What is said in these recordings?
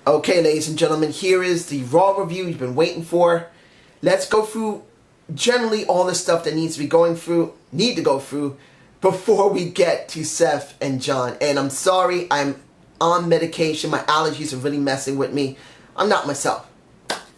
Okay, ladies and gentlemen, here is the Raw review you've been waiting for. Let's go through generally all the stuff that need to go through before we get to Seth and John. And I'm sorry, I'm on medication. My allergies are really messing with me. I'm not myself.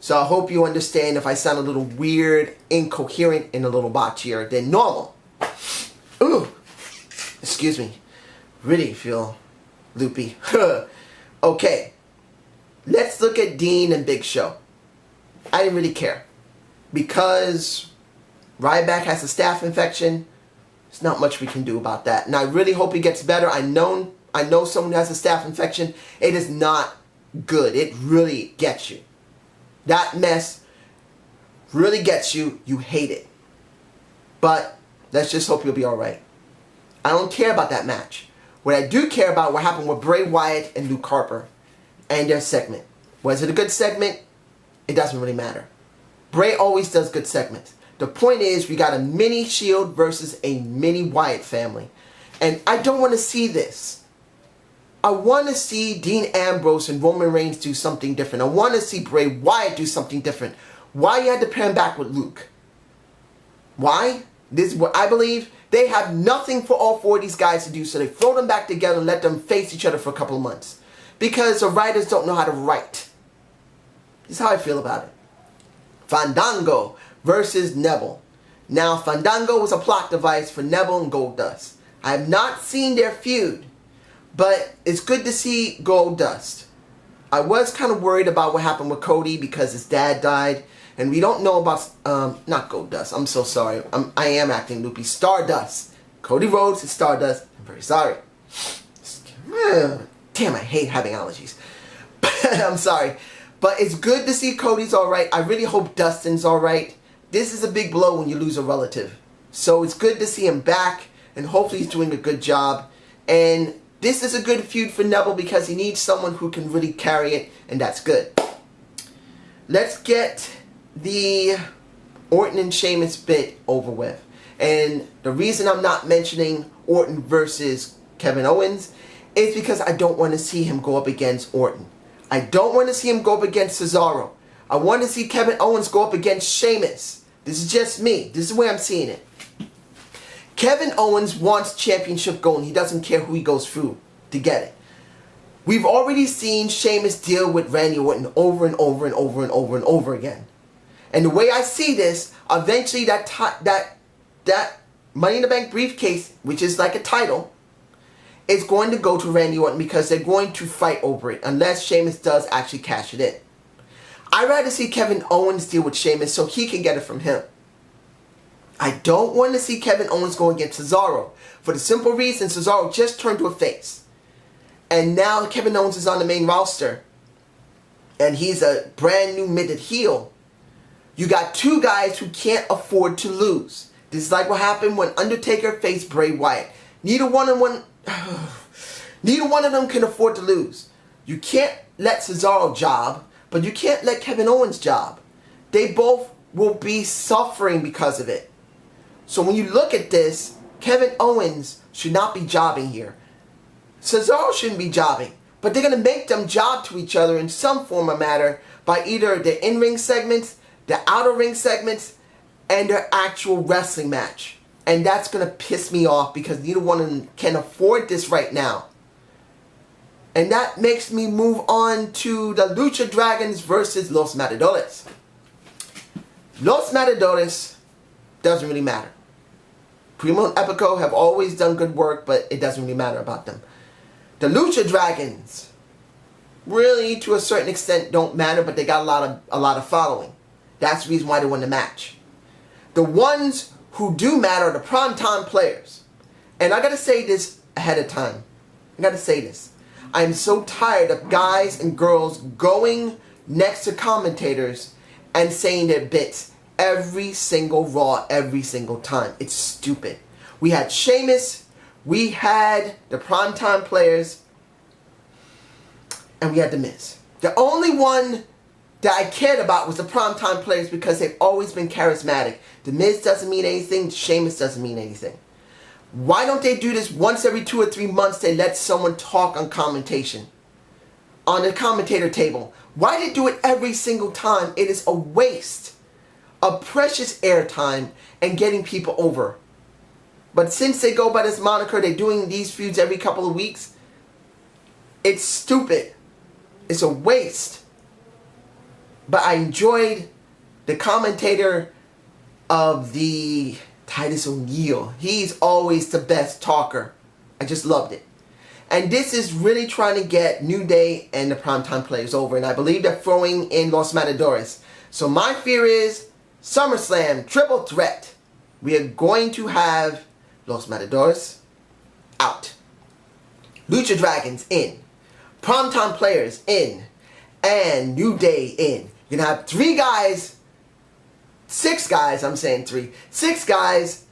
So I hope you understand if I sound a little weird, incoherent, and a little botchier than normal. Ooh, excuse me. Really feel loopy. Okay, let's look at Dean and Big Show. I didn't really care. Because Ryback has a staph infection, there's not much we can do about that. And I really hope he gets better. I know someone who has a staph infection. It is not good. It really gets you. That mess really gets you. You hate it. But let's just hope you'll be alright. I don't care about that match. What I do care about what happened with Bray Wyatt and Luke Harper and their segment. Was it a good segment? It doesn't really matter. Bray always does good segments. The point is we got a mini Shield versus a mini Wyatt family. And I don't want to see this. I want to see Dean Ambrose and Roman Reigns do something different. I want to see Bray Wyatt do something different. Why you had to pair him back with Luke? Why? This is what I believe. They have nothing for all four of these guys to do, so they throw them back together and let them face each other for a couple of months. Because the writers don't know how to write. This is how I feel about it. Fandango versus Neville. Now, Fandango was a plot device for Neville and Goldust. I have not seen their feud, but it's good to see Goldust. I was kind of worried about what happened with Cody because his dad died. And we don't know about, not Goldust, I'm so sorry. I am acting loopy. Stardust. Cody Rhodes is Stardust. I'm very sorry. Damn, I hate having allergies. I'm sorry. But it's good to see Cody's alright. I really hope Dustin's alright. This is a big blow when you lose a relative. So it's good to see him back. And hopefully he's doing a good job. And this is a good feud for Neville because he needs someone who can really carry it. And that's good. Let's get the Orton and Sheamus bit over with. And the reason I'm not mentioning Orton versus Kevin Owens is because I don't want to see him go up against Orton. I don't want to see him go up against Cesaro. I want to see Kevin Owens go up against Sheamus. This is just me. This is the way I'm seeing it. Kevin Owens wants championship going. He doesn't care who he goes through to get it. We've already seen Sheamus deal with Randy Orton over and over and over and over and over again. And the way I see this, eventually that Money in the Bank briefcase, which is like a title, is going to go to Randy Orton because they're going to fight over it unless Sheamus does actually cash it in. I'd rather see Kevin Owens deal with Sheamus so he can get it from him. I don't want to see Kevin Owens go against Cesaro for the simple reason Cesaro just turned to a face. And now Kevin Owens is on the main roster and he's a brand new minted heel. You got two guys who can't afford to lose. This is like what happened when Undertaker faced Bray Wyatt. Neither one of them can afford to lose. You can't let Cesaro job, but you can't let Kevin Owens job. They both will be suffering because of it. So when you look at this, Kevin Owens should not be jobbing here. Cesaro shouldn't be jobbing, but they're going to make them job to each other in some form or matter by either their in-ring segments, the outer ring segments, and their actual wrestling match. And that's going to piss me off because neither one of them can afford this right now. And that makes me move on to the Lucha Dragons versus Los Matadores. Los Matadores doesn't really matter. Primo and Epico have always done good work, but it doesn't really matter about them. The Lucha Dragons really, to a certain extent, don't matter, but they got a lot of following. That's the reason why they won the match. The ones who do matter are the primetime players. And I gotta say this ahead of time. I gotta say this. I'm so tired of guys and girls going next to commentators and saying their bits every single Raw, every single time. It's stupid. We had Sheamus, we had the primetime players, and we had The Miz. The only one that I cared about was the primetime players because they've always been charismatic. The Miz doesn't mean anything. Sheamus doesn't mean anything. Why don't they do this once every 2 or 3 months? They let someone talk on commentation. on the commentator table. Why they do it every single time? It is a waste of precious airtime and getting people over. But since they go by this moniker, they're doing these feuds every couple of weeks. It's stupid. It's a waste. But I enjoyed the commentator of the Titus O'Neil. He's always the best talker. I just loved it. And this is really trying to get New Day and the Primetime Players over. And I believe they're throwing in Los Matadores. So my fear is SummerSlam triple threat. We are going to have Los Matadores out. Lucha Dragons in. Primetime Players in. And New Day in. You're going to have 3 guys. 6 guys, I'm saying 3. 6 guys.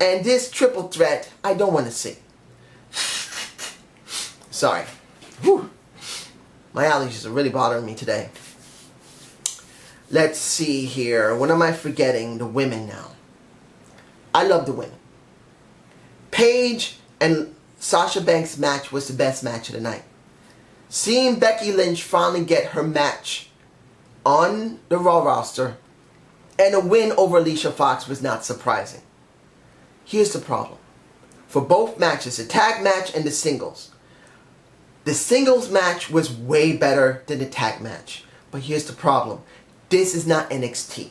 And this triple threat, I don't want to see. Sorry. Whew. My allergies are really bothering me today. Let's see here. What am I forgetting? The women now. I love the women. Paige and Sasha Banks' match was the best match of the night. Seeing Becky Lynch finally get her match on the Raw roster and a win over Alicia Fox was not surprising. Here's the problem. For both matches, the tag match and the singles. The singles match was way better than the tag match. But here's the problem. This is not NXT.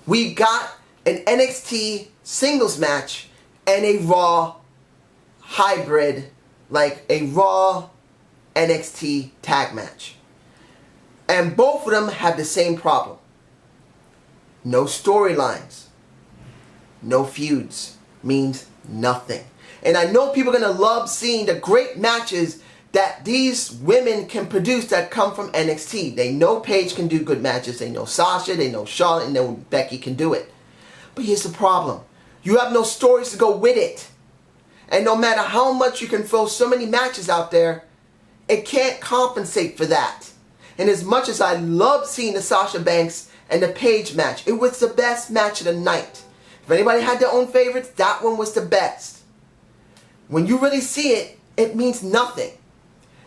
We got an NXT singles match and a Raw hybrid, like a Raw NXT tag match. And both of them have the same problem. No storylines. No feuds. Means nothing. And I know people are going to love seeing the great matches that these women can produce that come from NXT. They know Paige can do good matches. They know Sasha, they know Charlotte, and they know Becky can do it. But here's the problem. You have no stories to go with it. And no matter how much you can throw so many matches out there, it can't compensate for that. And as much as I love seeing the Sasha Banks and the Paige match, it was the best match of the night. If anybody had their own favorites, that one was the best. When you really see it, it means nothing.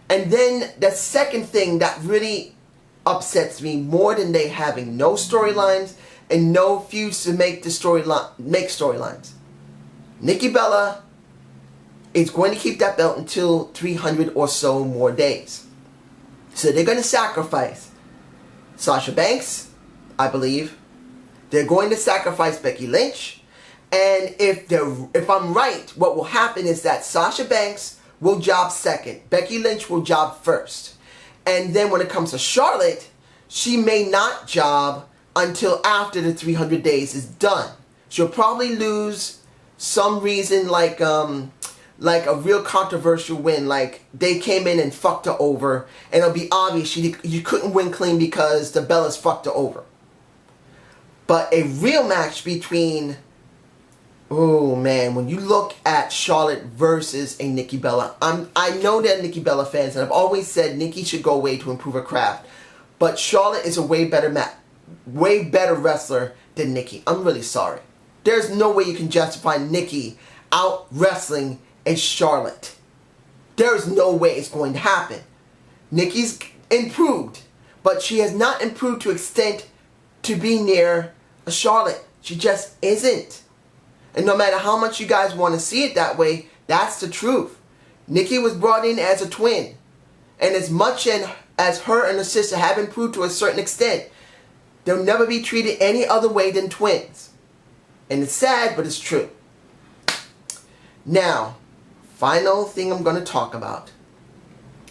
And then the second thing that really upsets me more than they having no storylines and no feuds to make storylines. Nikki Bella is going to keep that belt until 300 or so more days. So they're going to sacrifice Sasha Banks, I believe. They're going to sacrifice Becky Lynch. And if I'm right, what will happen is that Sasha Banks will job second. Becky Lynch will job first. And then when it comes to Charlotte, she may not job until after the 300 days is done. She'll probably lose some reason like a real controversial win. Like they came in and fucked her over. And it'll be obvious you couldn't win clean because the Bellas fucked her over. But a real match between... Oh man, when you look at Charlotte versus a Nikki Bella, I know they're Nikki Bella fans, and I've always said Nikki should go away to improve her craft. But Charlotte is a way better wrestler than Nikki. I'm really sorry. There's no way you can justify Nikki out wrestling a Charlotte. There's no way it's going to happen. Nikki's improved, but she has not improved to extent to be near a Charlotte. She just isn't. And no matter how much you guys want to see it that way, that's the truth. Nikki was brought in as a twin. And as much as her and her sister have improved to a certain extent, they'll never be treated any other way than twins. And it's sad, but it's true. Now, final thing I'm going to talk about.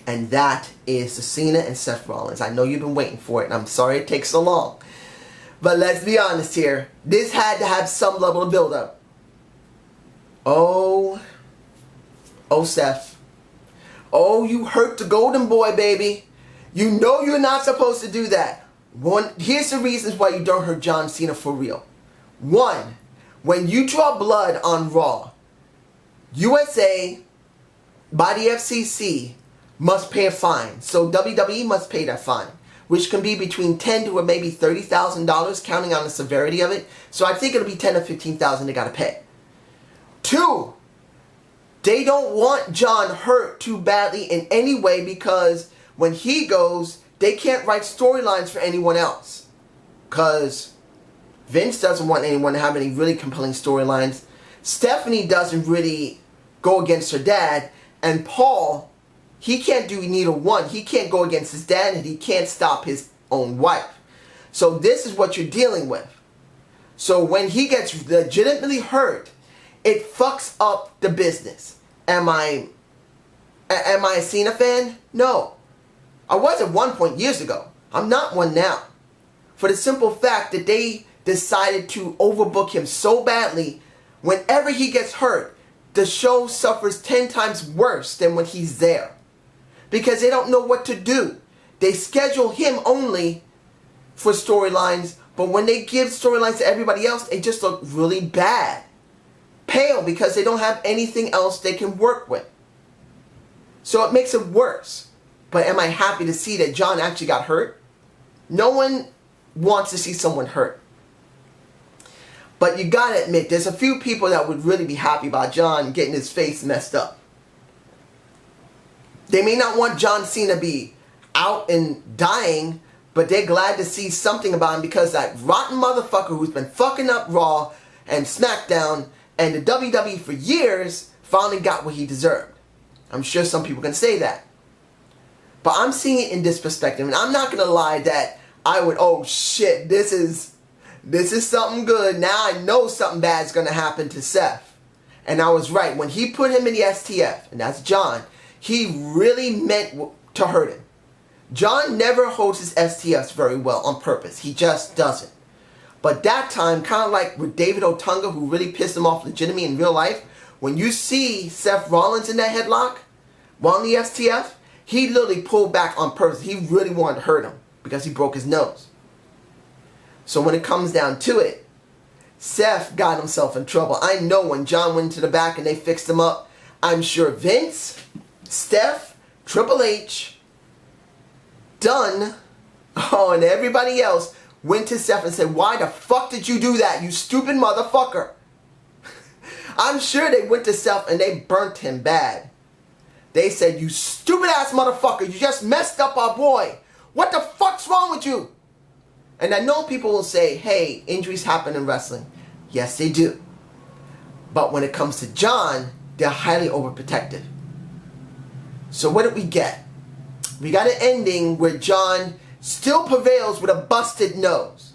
And that is the Cena and Seth Rollins. I know you've been waiting for it, and I'm sorry it takes so long. But let's be honest here. This had to have some level of build-up. Oh, Seth. Oh, you hurt the golden boy, baby. You know you're not supposed to do that. Here's the reasons why you don't hurt John Cena for real. 1, when you draw blood on Raw, USA, by the FCC, must pay a fine. So WWE must pay that fine, which can be between $10,000 to maybe $30,000, counting on the severity of it. So I think it'll be $10,000 to $15,000 they gotta pay. 2, they don't want John hurt too badly in any way because when he goes, they can't write storylines for anyone else. Because Vince doesn't want anyone to have any really compelling storylines. Stephanie doesn't really go against her dad. And Paul, he can't do neither one. He can't go against his dad, and he can't stop his own wife. So this is what you're dealing with. So when he gets legitimately hurt, it fucks up the business. Am I a Cena fan? No. I was at one point years ago. I'm not one now. For the simple fact that they decided to overbook him so badly, whenever he gets hurt, the show suffers 10 times worse than when he's there. Because they don't know what to do. They schedule him only for storylines, but when they give storylines to everybody else, they just look really bad. Pale, because they don't have anything else they can work with. So it makes it worse. But am I happy to see that John actually got hurt? No one wants to see someone hurt. But you gotta admit, there's a few people that would really be happy about John getting his face messed up. They may not want John Cena to be out and dying, but they're glad to see something about him because that rotten motherfucker who's been fucking up Raw and SmackDown and the WWE for years finally got what he deserved. I'm sure some people can say that. But I'm seeing it in this perspective, and I'm not going to lie that I would, oh shit, this is something good. Now I know something bad is going to happen to Seth. And I was right. When he put him in the STF, and that's John, he really meant to hurt him. John never holds his STFs very well on purpose. He just doesn't. But that time, kind of like with David Otunga, who really pissed him off legitimately in real life, when you see Seth Rollins in that headlock while in the STF, he literally pulled back on purpose. He really wanted to hurt him because he broke his nose. So when it comes down to it, Seth got himself in trouble. I know when John went to the back and they fixed him up, I'm sure Vince, Steph, Triple H, Dunn, and everybody else went to Seth and said, why the fuck did you do that, you stupid motherfucker? I'm sure they went to Seth and they burnt him bad. They said, you stupid ass motherfucker, you just messed up our boy. What the fuck's wrong with you? And I know people will say, hey, injuries happen in wrestling. Yes, they do. But when it comes to John, they're highly overprotective. So what did we get? We got an ending where John still prevails with a busted nose.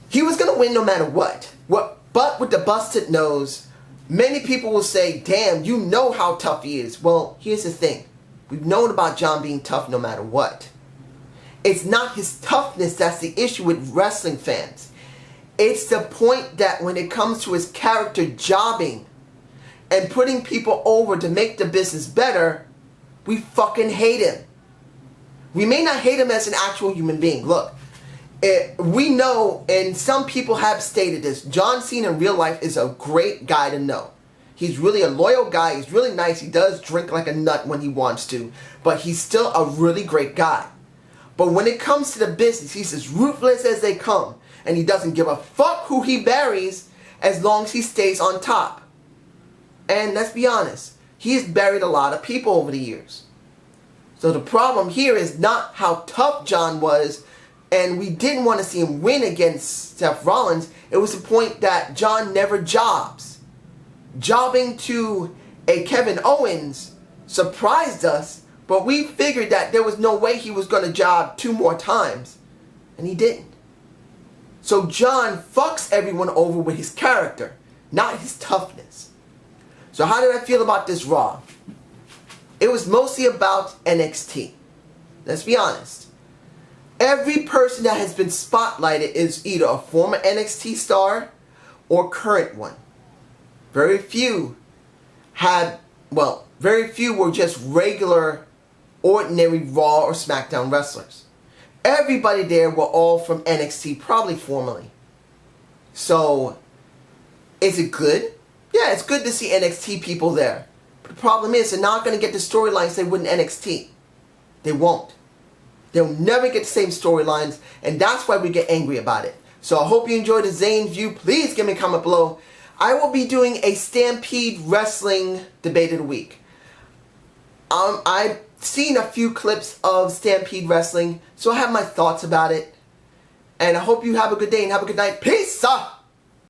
He was going to win no matter what. But with the busted nose, many people will say, damn, you know how tough he is. Well, here's the thing. We've known about John being tough no matter what. It's not his toughness that's the issue with wrestling fans. It's the point that when it comes to his character jobbing and putting people over to make the business better, we fucking hate him. We may not hate him as an actual human being. Look, we know, and some people have stated this, John Cena in real life is a great guy to know. He's really a loyal guy. He's really nice. He does drink like a nut when he wants to. But he's still a really great guy. But when it comes to the business, he's as ruthless as they come. And he doesn't give a fuck who he buries as long as he stays on top. And let's be honest, he's buried a lot of people over the years. So the problem here is not how tough John was, and we didn't want to see him win against Seth Rollins. It was the point that John never jobs. Jobbing to a Kevin Owens surprised us, but we figured that there was no way he was going to job 2 more times, and he didn't. So John fucks everyone over with his character, not his toughness. So how did I feel about this Raw? It was mostly about NXT. Let's be honest. Every person that has been spotlighted is either a former NXT star or current one. Very few were just regular, ordinary Raw or SmackDown wrestlers. Everybody there were all from NXT, probably formerly. So, is it good? Yeah, it's good to see NXT people there. But the problem is, they're not going to get the storylines they would in NXT. They won't. They'll never get the same storylines, and that's why we get angry about it. So I hope you enjoyed the Zane view. Please give me a comment below. I will be doing a Stampede Wrestling Debate of the Week. I've seen a few clips of Stampede Wrestling, so I have my thoughts about it. And I hope you have a good day and have a good night. Peace!